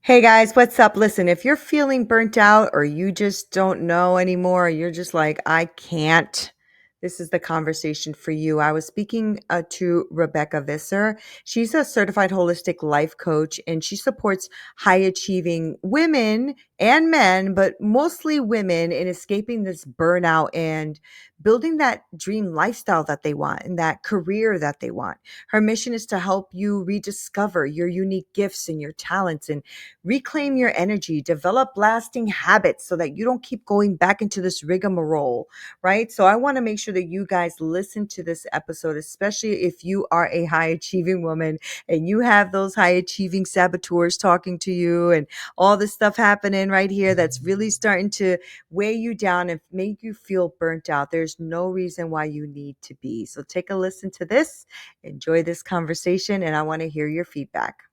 Hey guys, what's up? Listen, if you're feeling burnt out or you just don't know anymore, or you're just like, I can't, this is the conversation for you. I was speaking to Rebecca Visser. She's a certified holistic life coach and she supports high achieving women and men, but mostly women in escaping this burnout and building that dream lifestyle that they want and that career that they want. Her mission is to help you rediscover your unique gifts and your talents and reclaim your energy, develop lasting habits so that you don't keep going back into this rigmarole, right? So I want to make sure that you guys listen to this episode, especially if you are a high achieving woman and you have those high achieving saboteurs talking to you and all this stuff happening right here that's really starting to weigh you down and make you feel burnt out. There's no reason why you need to be. So take a listen to this, enjoy this conversation, and I want to hear your feedback.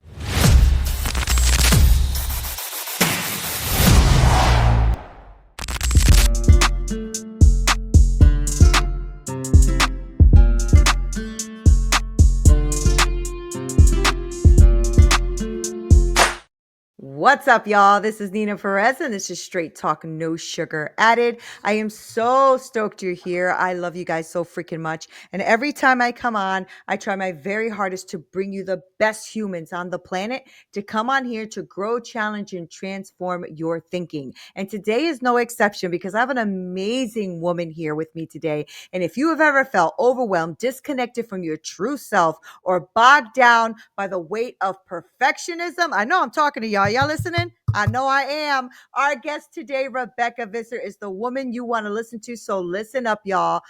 What's up, y'all? This is Neena Perez, and this is Straight Talk, no sugar added. I am so stoked you're here. I love you guys so freaking much. And every time I come on, I try my very hardest to bring you the best humans on the planet to come on here to grow, challenge, and transform your thinking. And today is no exception because I have an amazing woman here with me today. And if you have ever felt overwhelmed, disconnected from your true self, or bogged down by the weight of perfectionism, I know I'm talking to y'all. Y'all listening? I know I am. Our guest today, Rebecca Visser, is the woman you want to listen to. So listen up, y'all.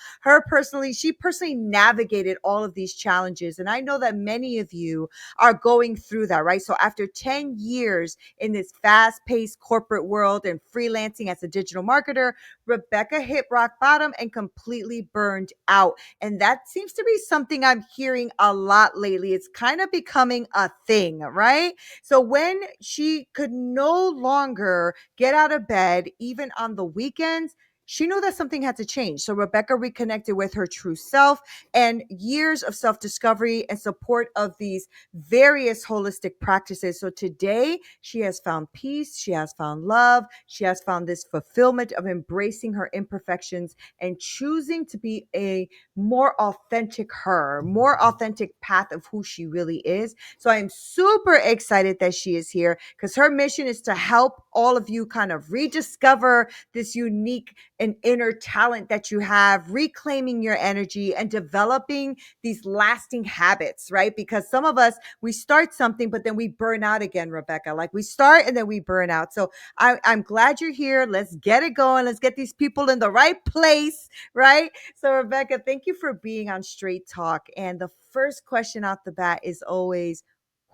She personally navigated all of these challenges. And I know that many of you are going through that, right? So after 10 years in this fast-paced corporate world and freelancing as a digital marketer, Rebecca hit rock bottom and completely burned out. And that seems to be something I'm hearing a lot lately. It's kind of becoming a thing, right? So when she could no longer get out of bed, even on the weekends, she knew that something had to change. So Rebecca reconnected with her true self and years of self discovery and support of these various holistic practices. So today she has found peace, she has found love, she has found this fulfillment of embracing her imperfections and choosing to be a more authentic her, more authentic path of who she really is. So I am super excited that she is here because her mission is to help all of you kind of rediscover this unique and inner talent that you have, reclaiming your energy and developing these lasting habits, right? Because some of us, we start something, but then we burn out again, Rebecca. Like we start and then we burn out. So I'm glad you're here. Let's get it going. Let's get these people in the right place, right? So, Rebecca, thank you for being on Straight Talk. And the first question out the bat is always,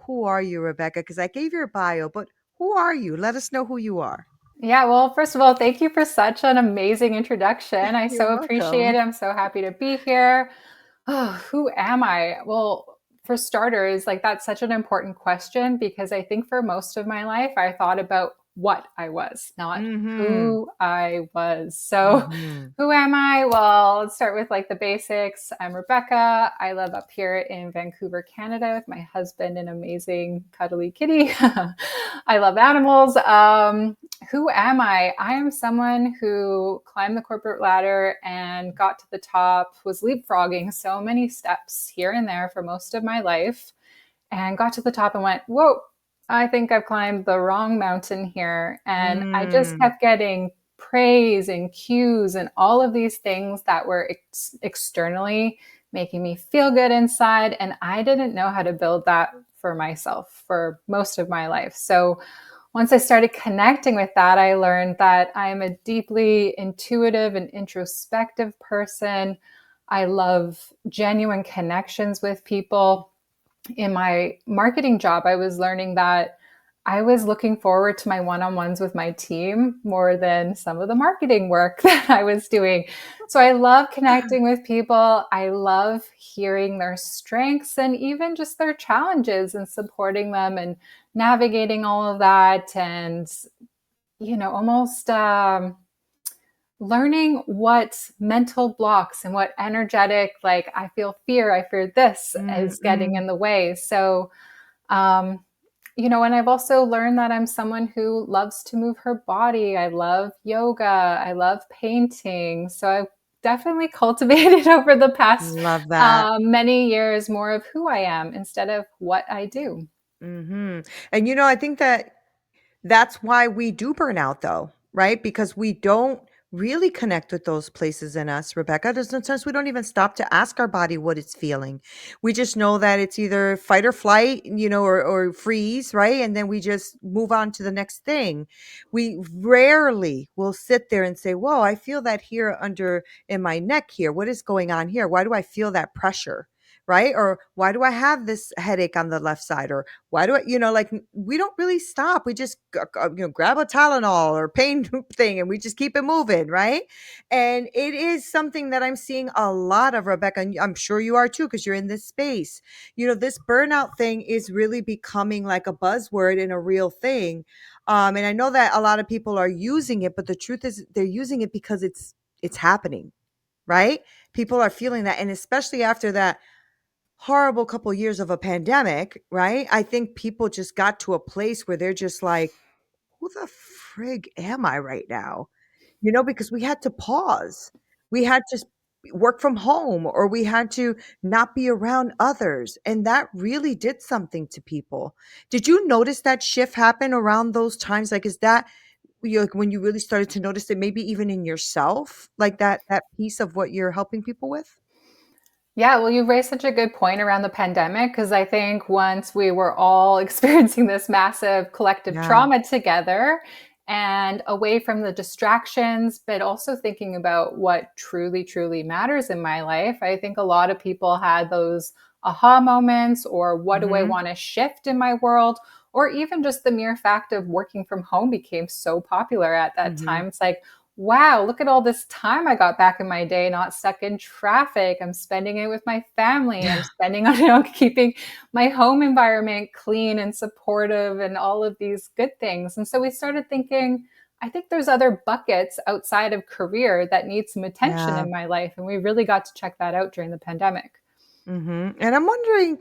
who are you, Rebecca? Because I gave your bio, but who are you? Let us know who you are. Yeah, well, first of all, thank you for such an amazing introduction. I You're so appreciate welcome. it. I'm so happy to be here. Oh, who am I? Well, for starters, like that's such an important question because I think for most of my life, I thought about what I was, not Mm-hmm. who I was. So, Mm-hmm. who am I? Well, let's start with like the basics. I'm Rebecca. I live up here in Vancouver, Canada with my husband and amazing cuddly kitty. I love animals. Who am I? I am someone who climbed the corporate ladder and got to the top, was leapfrogging so many steps here and there for most of my life, and got to the top and went, whoa, I think I've climbed the wrong mountain here. And I just Mm. kept getting praise and cues and all of these things that were externally making me feel good inside. And I didn't know how to build that for myself for most of my life. So once I started connecting with that, I learned that I'm a deeply intuitive and introspective person. I love genuine connections with people. In my marketing job, I was learning that I was looking forward to my one on ones with my team more than some of the marketing work that I was doing. So I love connecting with people. I love hearing their strengths and even just their challenges and supporting them and navigating all of that. And, almost learning what mental blocks and what energetic, like I feel fear, I fear this is getting Mm-mm. in the way. So, um, And I've also learned that I'm someone who loves to move her body. I love yoga. I love painting. So I've definitely cultivated over the past Love that. many years more of who I am instead of what I do. And, I think that that's why we do burn out though, right? Because we don't really connect with those places in us, Rebecca. There's sometimes we don't even stop to ask our body what it's feeling. We just know that it's either fight or flight, or freeze, right? And then we just move on to the next thing. We rarely will sit there and say, whoa, I feel that here under in my neck here. What is going on here? Why do I feel that pressure? Right? Or why do I have this headache on the left side? Or why do I, like we don't really stop. We just grab a Tylenol or pain thing and we just keep it moving, right? And it is something that I'm seeing a lot of, Rebecca, and I'm sure you are too because you're in this space. This burnout thing is really becoming like a buzzword and a real thing. And I know that a lot of people are using it, but the truth is they're using it because it's happening, right? People are feeling that, and especially after that horrible couple years of a pandemic, right? I think people just got to a place where they're just like, who the frig am I right now? Because we had to pause. We had to work from home or we had to not be around others. And that really did something to people. Did you notice that shift happen around those times? Like, is that like when you really started to notice it, maybe even in yourself, like that piece of what you're helping people with? Yeah, well, you raised such a good point around the pandemic because I think once we were all experiencing this massive collective Yeah. trauma together and away from the distractions, but also thinking about what truly, truly matters in my life, I think a lot of people had those aha moments or what do I Hmm. want to shift in my world? Or even just the mere fact of working from home became so popular at that Hmm. time. It's like, wow, look at all this time I got back in my day, not stuck in traffic. I'm spending it with my family. I'm spending on, keeping my home environment clean and supportive and all of these good things. And so we started thinking, I think there's other buckets outside of career that need some attention Yeah. in my life. And we really got to check that out during the pandemic. And I'm wondering,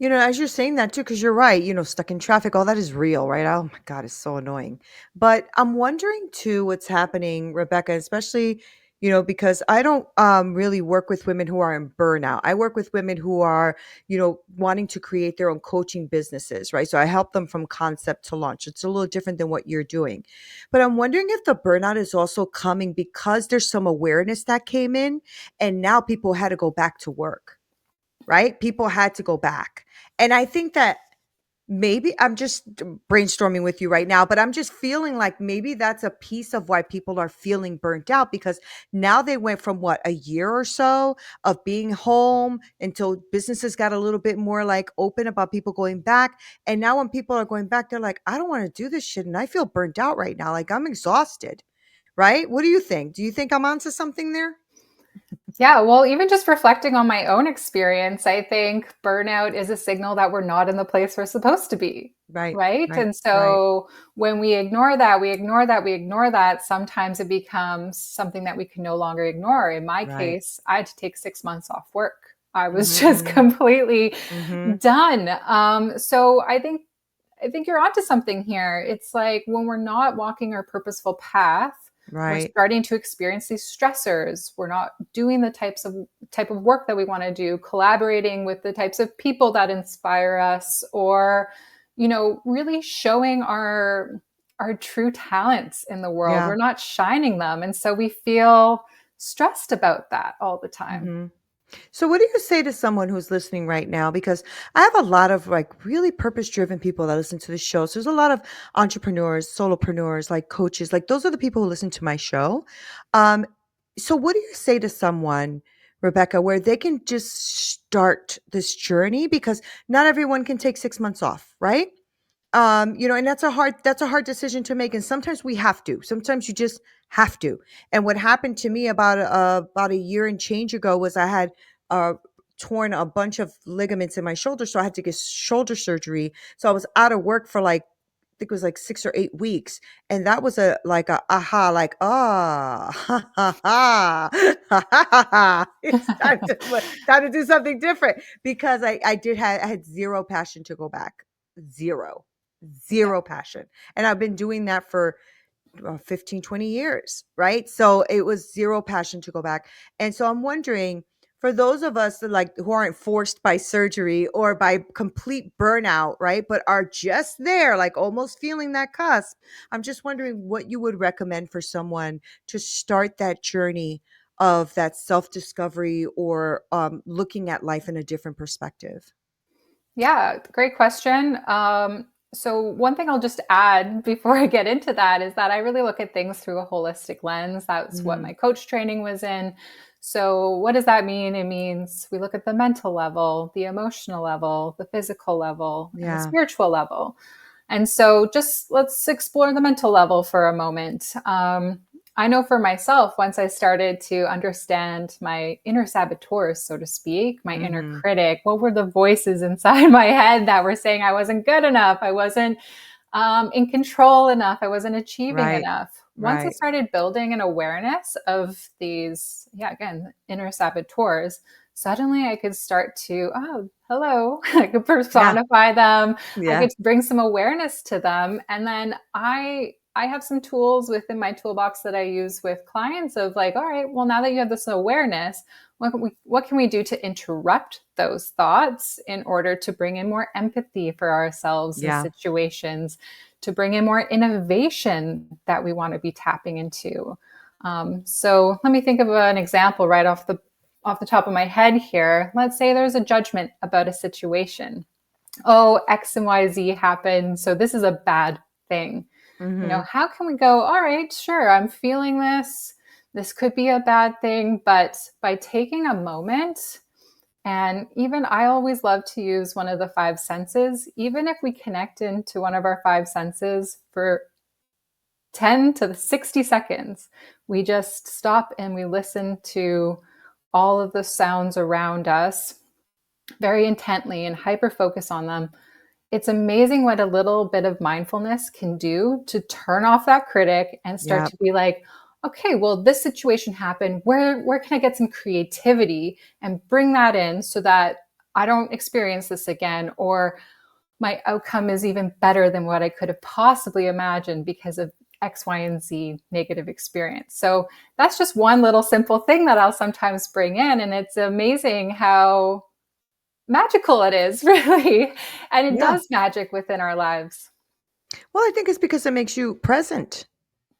as you're saying that too, because you're right, stuck in traffic, all that is real, right? Oh my God, it's so annoying. But I'm wondering too what's happening, Rebecca, especially, because I don't really work with women who are in burnout. I work with women who are, wanting to create their own coaching businesses, right? So I help them from concept to launch. It's a little different than what you're doing. But I'm wondering if the burnout is also coming because there's some awareness that came in and now people had to go back to work, right? People had to go back. And I think that maybe I'm just brainstorming with you right now, but I'm just feeling like maybe that's a piece of why people are feeling burnt out because now they went from what, a year or so of being home until businesses got a little bit more like open about people going back. And now when people are going back, they're like, I don't want to do this shit. And I feel burnt out right now. Like I'm exhausted, right? What do you think? Do you think I'm onto something there? Yeah, well, even just reflecting on my own experience, I think burnout is a signal that we're not in the place we're supposed to be. Right, Right. right, And right, so when we ignore that, we ignore that, we ignore that, sometimes it becomes something that we can no longer ignore. In my right. case, I had to take 6 months off work. I was just Mm-hmm, completely mm-hmm. done. So I think you're onto something here. It's like when we're not walking our purposeful path, we're Right. starting to experience these stressors. We're not doing the type of work that we want to do, collaborating with the types of people that inspire us, or really showing our true talents in the world. Yeah. We're not shining them, and so we feel stressed about that all the time. Mhm. So what do you say to someone who's listening right now? Because I have a lot of like really purpose driven people that listen to the show. So there's a lot of entrepreneurs, solopreneurs, like coaches, like those are the people who listen to my show. Um, so what do you say to someone, Rebecca, where they can just start this journey? Because not everyone can take 6 months off, right? And that's a hard decision to make, and sometimes we have to. Sometimes you just have to. And what happened to me about a year and change ago was I had uh torn a bunch of ligaments in my shoulder, so I had to get shoulder surgery. So I was out of work for like I think it was like 6 or 8 weeks, and that was a like a aha, like ha ha ha ha ha ha ha. It's time to do something different because I had zero passion to go back, zero. zero passion. And I've been doing that for 15, 20 years, right? So it was zero passion to go back. And so I'm wondering, for those of us that like who aren't forced by surgery or by complete burnout, right? But are just there, like almost feeling that cusp. I'm just wondering what you would recommend for someone to start that journey of that self-discovery or looking at life in a different perspective. Yeah, great question. So one thing I'll just add before I get into that is that I really look at things through a holistic lens. That's what Hmm. my coach training was in. So what does that mean? It means we look at the mental level, the emotional level, the physical level, and the Yeah. spiritual level. And so just let's explore the mental level for a moment. I know for myself, once I started to understand my inner saboteurs, so to speak, my inner Hmm. critic, what were the voices inside my head that were saying I wasn't good enough? I wasn't in control enough. I wasn't achieving Right. enough. Once I Right. started building an awareness of these, yeah, again, inner saboteurs, suddenly I could start to, oh, hello, I could Yeah. personify them. I Yeah. could bring some awareness to them. And then I have some tools within my toolbox that I use with clients of like, all right, well, now that you have this awareness, what can we do to interrupt those thoughts in order to bring in more empathy for ourselves in Yeah. situations, to bring in more innovation that we want to be tapping into? So let me think of an example right off the top of my head here. Let's say there's a judgment about a situation. Oh, X and Y Z happened, so this is a bad thing. Hmm. How can we go, all right, sure, I'm feeling this. This could be a bad thing, but by taking a moment, and even I always love to use one of the five senses, even if we connect into one of our five senses for 10 to 60 seconds, we just stop and we listen to all of the sounds around us very intently and hyper focus on them. It's amazing what a little bit of mindfulness can do to turn off that critic and start Yeah. to be like, okay, well, this situation happened. Where can I get some creativity and bring that in so that I don't experience this again, or my outcome is even better than what I could have possibly imagined because of X, Y, and Z negative experience. So that's just one little simple thing that I'll sometimes bring in. And it's amazing how magical it is, really. And it Yeah. does magic within our lives. Well, I think it's because it makes you present.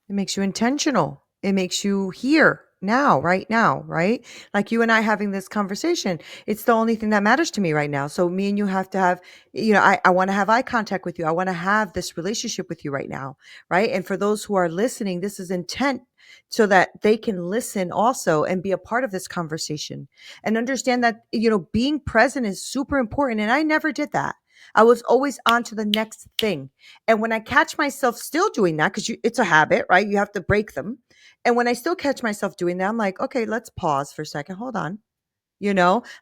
It makes you intentional. It makes you here now, right now, right? Like you and I having this conversation. It's the only thing that matters to me right now. So me and you have to have, I want to have eye contact with you. I want to have this relationship with you right now. Right. And for those who are listening, this is intent so that they can listen also and be a part of this conversation and understand that, being present is super important. And I never did that. I was always on to the next thing. And when I catch myself still doing that, because it's a habit, right? You have to break them. And when I still catch myself doing that, I'm like, okay, let's pause for a second. Hold on.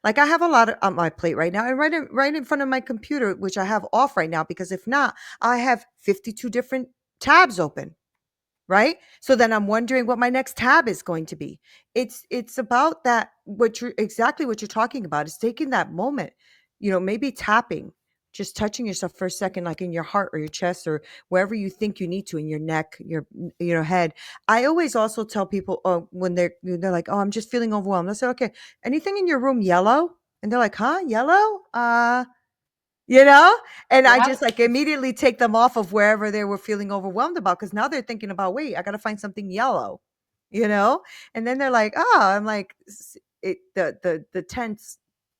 Like I have a lot on my plate right now, and right in front of my computer, which I have off right now, because if not, I have 52 different tabs open, right? So then I'm wondering what my next tab is going to be. It's about that, what you're talking about is taking that moment, maybe tapping, just touching yourself for a second, like in your heart or your chest or wherever you think you need to, in your neck, your head. I always also tell people, when they're like, oh, I'm just feeling overwhelmed. I say, okay, anything in your room yellow? And they're like, huh, yellow? You know? And I Yeah. just like immediately take them off of wherever they were feeling overwhelmed about, because now they're thinking about, wait, I got to find something yellow, you know? And then they're like, oh, I'm like, the tense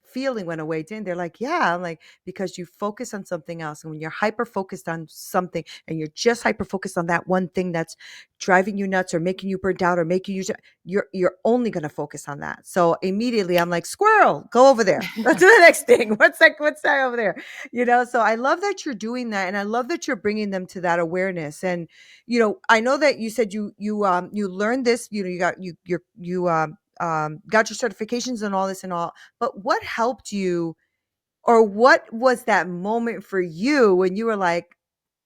feeling went away. Then they're like, yeah. I'm like, because you focus on something else. And when you're hyper focused on something and you're just hyper focused on that one thing that's driving you nuts or making you burnt out or making you, you're only going to focus on that. So immediately I'm like, squirrel, go over there. Let's do the next thing. What's that over there? So I love that you're doing that, and I love that you're bringing them to that awareness. And I know that you said you learned this, you got you got your certifications and all this and all, but what helped you, or what was that moment for you when you were like,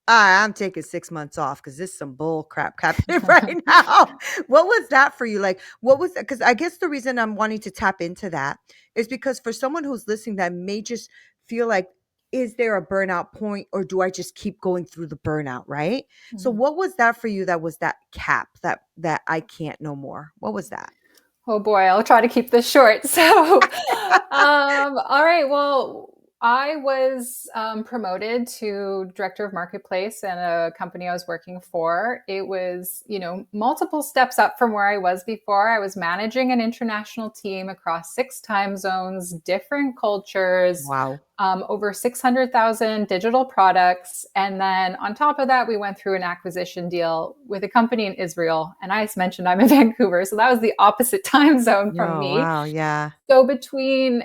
I'm taking 6 months off because this is some bull crap happening right now. What was that for you? Like, what was that? Because I guess the reason I'm wanting to tap into that is because for someone who's listening that may just feel like is there a burnout point, or do I just keep going through the burnout, right? So Mhm. what was that for you, that was that cap, that I can't no more? What was that? Oh boy, I'll try to keep this short. So, all right. Well, I was promoted to director of marketplace in a company I was working for. It was, multiple steps up from where I was before. I was managing an international team across 6 time zones, different cultures, Wow. over 600,000 digital products. And then on top of that, we went through an acquisition deal with a company in Israel. And I just mentioned I'm in Vancouver. So that was the opposite time zone from Oh, me. wow, yeah. So between,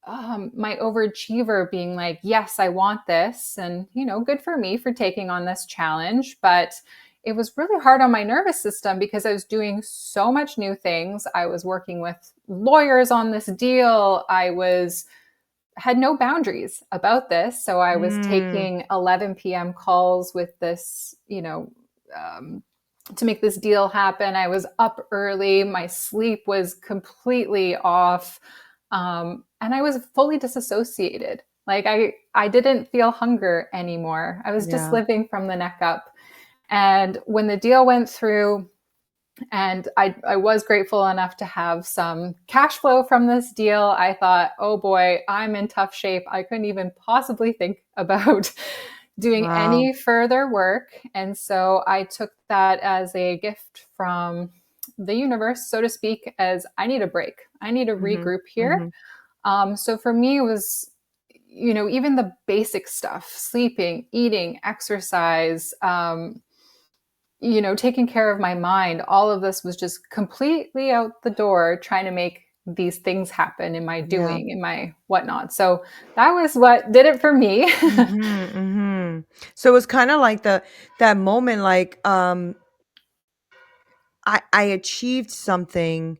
my overachiever being like, yes, I want this. And, good for me for taking on this challenge. But it was really hard on my nervous system because I was doing so much new things. I was working with lawyers on this deal. Had no boundaries about this. So I was Mm, taking 11 p.m. calls with this, to make this deal happen. I was up early. My sleep was completely off. And I was fully disassociated. Like I didn't feel hunger anymore. I was just yeah. living from the neck up. And when the deal went through, and I was grateful enough to have some cash flow from this deal. I thought, oh boy, I'm in tough shape. I couldn't even possibly think about doing Wow. any further work. And so I took that as a gift from the universe, so to speak, as I need a break. I need to Mhm. regroup here. Mhm. So for me, it was, even the basic stuff: sleeping, eating, exercise, taking care of my mind. All of this was just completely out the door, trying to make these things happen in my Yeah. doing, in my whatnot. So that was what did it for me. Mhm, mhm. So it's kinda like that moment, like, I achieved something,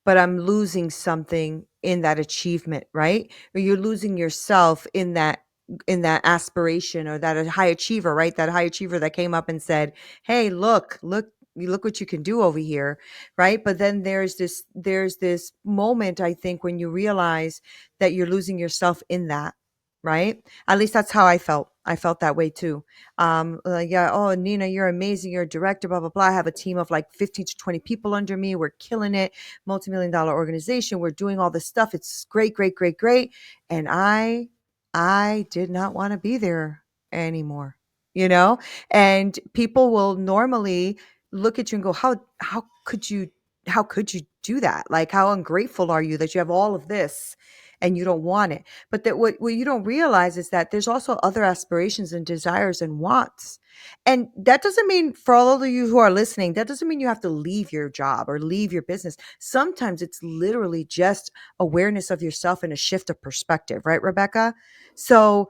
but I'm losing something in that achievement, right? Or you're losing yourself in that aspiration, or that high achiever, right? That high achiever that came up and said, "Hey, look what you can do over here," right? But then there's this moment, I think, when you realize that you're losing yourself in that, right? At least that's how I felt. I felt that way too. Like, yeah, oh, Nina, you're amazing. You're a director, blah, blah, blah. I have a team of like 15 to 20 people under me. We're killing it, multi-million dollar organization. We're doing all this stuff. It's great, great, great, great. And I did not want to be there anymore, you know? And people will normally look at you and go, how could you do that? Like, how ungrateful are you that you have all of this and you don't want it? But that what you don't realize is that there's also other aspirations and desires and wants. And that doesn't mean, for all of you who are listening, that doesn't mean you have to leave your job or leave your business. Sometimes it's literally just awareness of yourself and a shift of perspective, right, Rebecca? So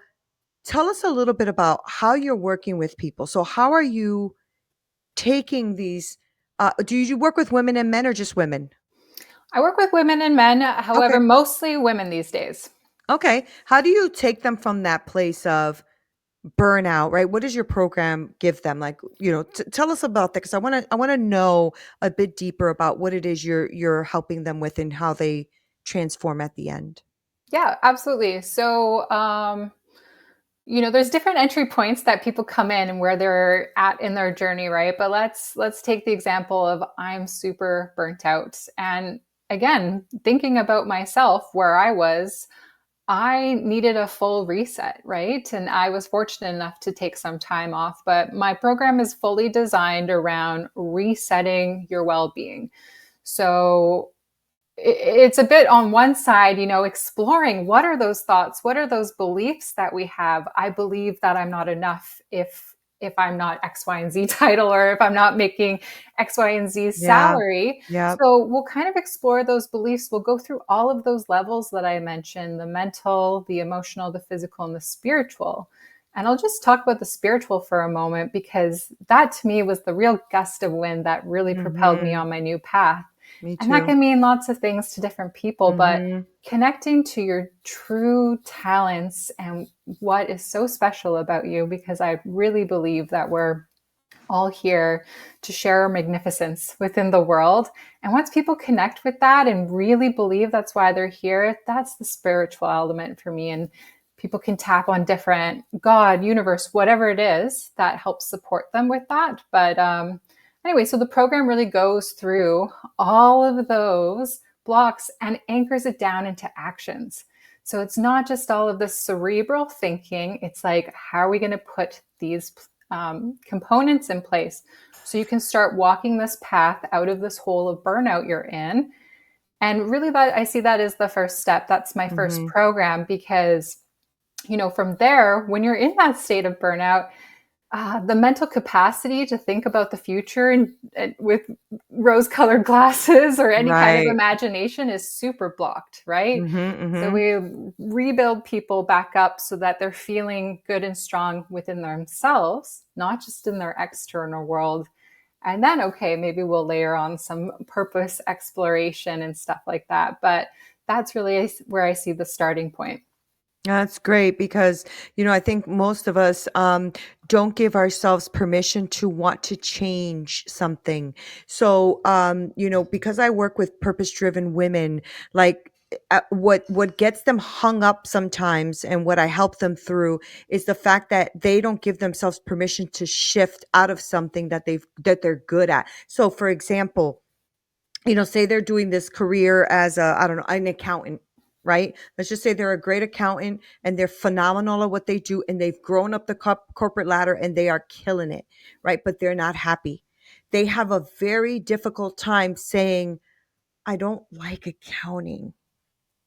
tell us a little bit about how you're working with people. So how are you taking these? Do you work with women and men, or just women? I work with women and men, however, Okay. mostly women these days. Okay. How do you take them from that place of burnout, right? What does your program give them? Like, tell us about that, because I want to know a bit deeper about what it is you're helping them with and how they transform at the end. Yeah, absolutely. So, there's different entry points that people come in and where they're at in their journey, right? But let's take the example of I'm super burnt out. And again, thinking about myself where I needed a full reset, right? And I was fortunate enough to take some time off, but my program is fully designed around resetting your well-being. So it's a bit on one side, exploring what are those thoughts, what are those beliefs that we have. I believe that I'm not enough if I'm not X, Y, and Z title, or if I'm not making X, Y, and Z Yeah. salary. Yep. So we'll kind of explore those beliefs. We'll go through all of those levels that I mentioned: the mental, the emotional, the physical, and the spiritual. And I'll just talk about the spiritual for a moment, because that to me was the real gust of wind that really propelled me Mhm. on my new path. Me And that too. can mean lots of things to different people, but Mhm. connecting to your true talents and what is so special about you, because I really believe that we're all here to share our magnificence within the world. And once people connect with that and really believe that's why they're here, that's the spiritual element for me. And people can tap on different God, universe, whatever it is that helps support them with that. But anyway, so the program really goes through all of those blocks and anchors it down into actions. So it's not just all of this cerebral thinking. It's like, how are we going to put these components in place so you can start walking this path out of this hole of burnout you're in? And really, that I see that as the first step. That's my first Hmm. program because, from there, when you're in that state of burnout, the mental capacity to think about the future and with rose colored glasses or any kind of Right. imagination is super blocked, right? Hmm. So Hmm. we rebuild people back up so that they're feeling good and strong within themselves, not just in their external world. And then, okay, maybe we'll layer on some purpose exploration and stuff like that. But that's really where I see the starting point. That's great because, I think most of us don't give ourselves permission to want to change something. So, because I work with purpose-driven women, like what gets them hung up sometimes, and what I help them through is the fact that they don't give themselves permission to shift out of something that they're good at. So, for example, say they're doing this career as I don't know, an accountant, right? Let's just say they're a great accountant and they're phenomenal at what they do and they've grown up the corporate ladder and they are killing it, right? But they're not happy. They have a very difficult time saying, I don't like accounting,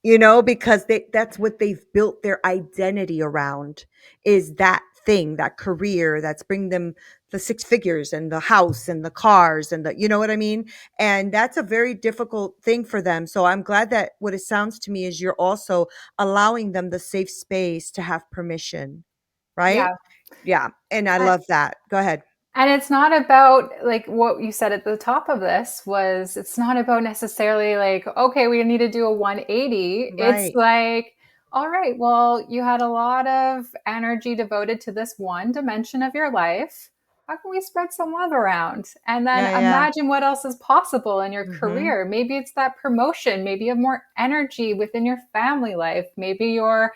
because that's what they've built their identity around, is that thing, that career that's bringing them the six figures and the house and the cars and you know what I mean? And that's a very difficult thing for them. So I'm glad that what it sounds to me is you're also allowing them the safe space to have permission, right? Yeah. Yeah. And I love that. Go ahead. And it's not about like what you said at the top of this was it's not about necessarily like, okay, we need to do a 180. It's Right. like, all right, well, you had a lot of energy devoted to this one dimension of your life. How can we spread some love around? And then Yeah. Yeah. imagine what else is possible in your Mm-hmm. career. Maybe it's that promotion. Maybe you have more energy within your family life. Maybe you're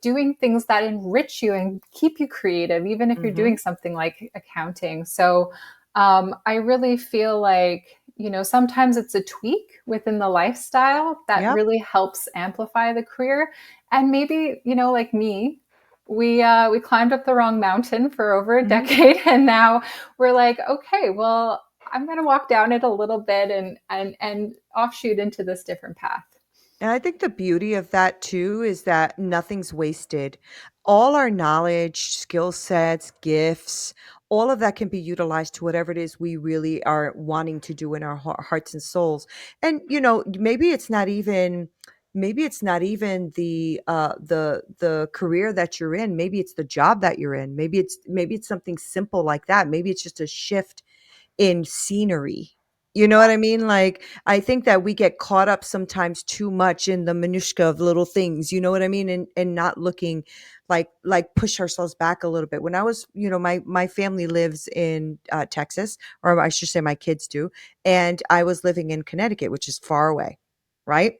doing things that enrich you and keep you creative, even if you're Mm-hmm. doing something like accounting. So I really feel like, sometimes it's a tweak within the lifestyle that Yep. really helps amplify the career. And maybe, like me, we climbed up the wrong mountain for over a Mm-hmm. decade, and now we're like, okay, well, I'm going to walk down it a little bit and offshoot into this different path. And I think the beauty of that too is that nothing's wasted. All our knowledge, skill sets, gifts, all of that can be utilized to whatever it is we really are wanting to do in our hearts and souls. And maybe it's not even the career that you're in. Maybe it's the job that you're in. Maybe it's something simple like that. Maybe it's just a shift in scenery. You know what I mean? Like, I think that we get caught up sometimes too much in the minutia of little things, you know what I mean? And not looking like push ourselves back a little bit. When I was, my family lives in Texas, or I should say my kids do, and I was living in Connecticut, which is far away, right?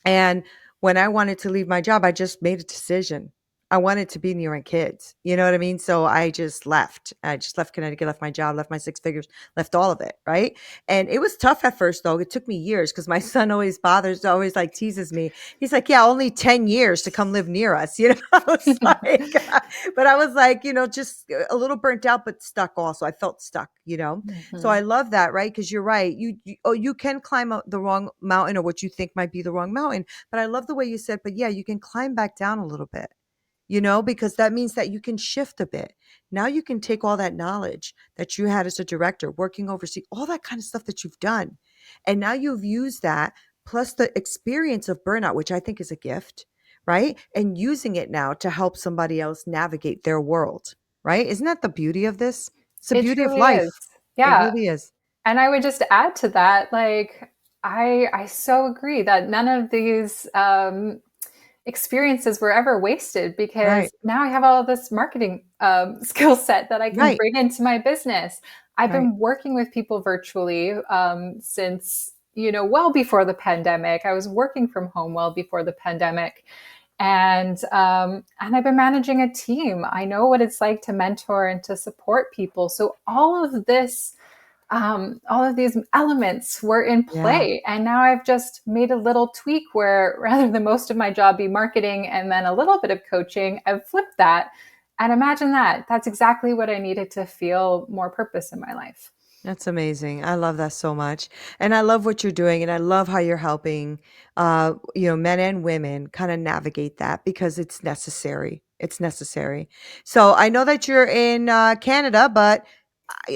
And when I wanted to leave my job, I just made a decision. I wanted to be near my kids. You know what I mean? So I just left. I just left Connecticut, left my job, left my six figures, left all of it. Right. And it was tough at first, though. It took me years because my son always like teases me. He's like, yeah, only 10 years to come live near us. I was like, but I was like, just a little burnt out, but stuck also. I felt stuck. So I Mhm. love that, right? Because you're right. You can climb the wrong mountain or what you think might be the wrong mountain. But I love the way you said, but yeah, you can climb back down a little bit, because that means that you can shift a bit. Now you can take all that knowledge that you had as a director, working overseas, all that kind of stuff that you've done. And now you've used that plus the experience of burnout, which I think is a gift, right? And using it now to help somebody else navigate their world, right? Isn't that the beauty of this? It's the It beauty of truly is. life. It Yeah. really is. And I would just add to that, like, I so agree that none of these experiences were ever wasted because Right. now I have all this marketing skill set that I can Right. bring into my business. I've Right. been working with people virtually since, well before the pandemic. I was working from home well before the pandemic. And I've been managing a team. I know what it's like to mentor and to support people. So all of these elements were in Yeah. play. And now I've just made a little tweak where rather than most of my job be marketing and then a little bit of coaching, I've flipped that. And imagine that. That's exactly what I needed to feel more purpose in my life. That's amazing. I love that so much. And I love what you're doing and I love how you're helping men and women kind of navigate that because it's necessary. It's necessary. So I know that you're in Canada, but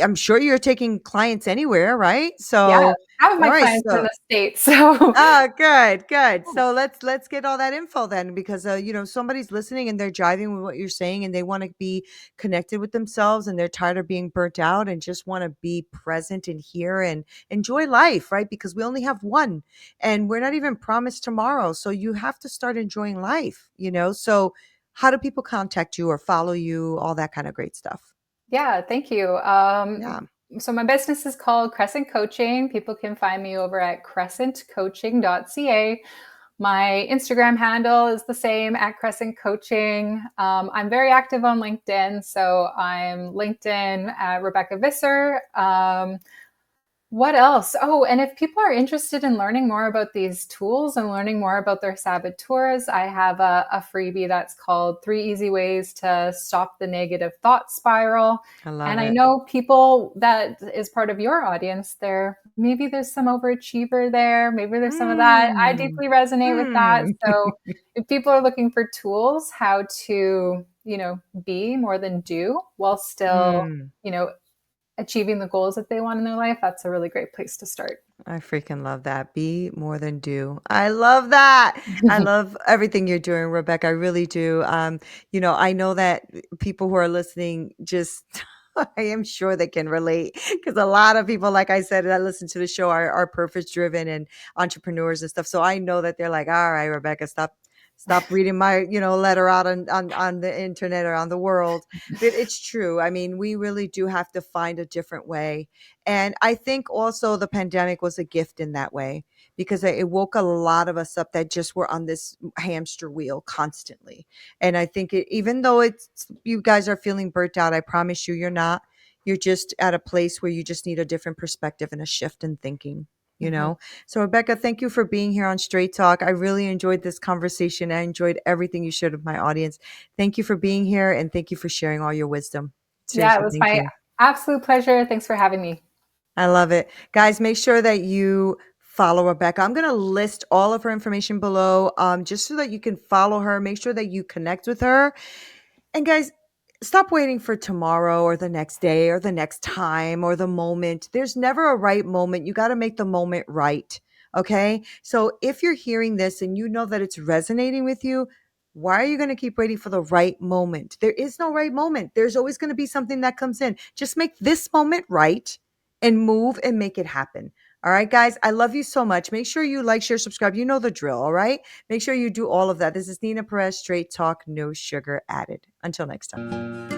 I'm sure you're taking clients anywhere, right? Yeah. So Half of all my right, clients are in so the States. So oh, good, good. So let's get all that info then, because somebody's listening and they're jiving with what you're saying, and they want to be connected with themselves, and they're tired of being burnt out, and just want to be present and here and enjoy life, right? Because we only have one, and we're not even promised tomorrow, so you have to start enjoying life. So how do people contact you or follow you? All that kind of great stuff. yeah, thank you. Yeah, So my business is called Crescent Coaching. People can find me over at crescentcoaching.ca. My Instagram handle is the same at Crescent Coaching. I'm very active on LinkedIn, so I'm LinkedIn at Rebecca Visser. What else? Oh, and if people are interested in learning more about these tools and learning more about their saboteurs, I have a freebie that's called 3 Easy Ways to Stop the Negative Thought Spiral. I love And I it. know people that is part of your audience there. Maybe there's some overachiever there. Maybe there's some of that. I Mm. deeply resonate with that. Mm. So if people are looking for tools, how to, be more than do while still, Mm. you know, achieving the goals that they want in their life, that's a really great place to start. I freaking love that. Be more than do. I love that. I love everything you're doing, Rebecca. I really do. I know that people who are listening just I am sure they can relate because a lot of people, like I said, that listen to the show are purpose driven and entrepreneurs and stuff. So I know that they're like, all right, Rebecca, stop reading my, letter out on the internet or on the world. But it's true. I mean, we really do have to find a different way, and I think also the pandemic was a gift in that way because it woke a lot of us up that just were on this hamster wheel constantly. And I think even though you guys are feeling burnt out, I promise you, you're not. You're just at a place where you just need a different perspective and a shift in thinking. You Mhm. know, so Rebecca, thank you for being here on Straight Talk. I really enjoyed this conversation. I enjoyed everything you shared with my audience. Thank you for being here and thank you for sharing all your wisdom. Yeah, it Seriously, was thank my you. absolute pleasure. Thanks for having me. I love it. Guys, make sure that you follow Rebecca. I'm going to list all of her information below just so that you can follow her. Make sure that you connect with her. And guys, stop waiting for tomorrow or the next day or the next time or the moment. There's never a right moment. You got to make the moment right. Okay. So if you're hearing this and you know that it's resonating with you, why are you going to keep waiting for the right moment? There is no right moment. There's always going to be something that comes in. Just make this moment right and move and make it happen. All right, guys, I love you so much. Make sure you like, share, subscribe. You know the drill. All right. Make sure you do all of that. This is Neena Perez, Straight Talk, no sugar added. Until next time.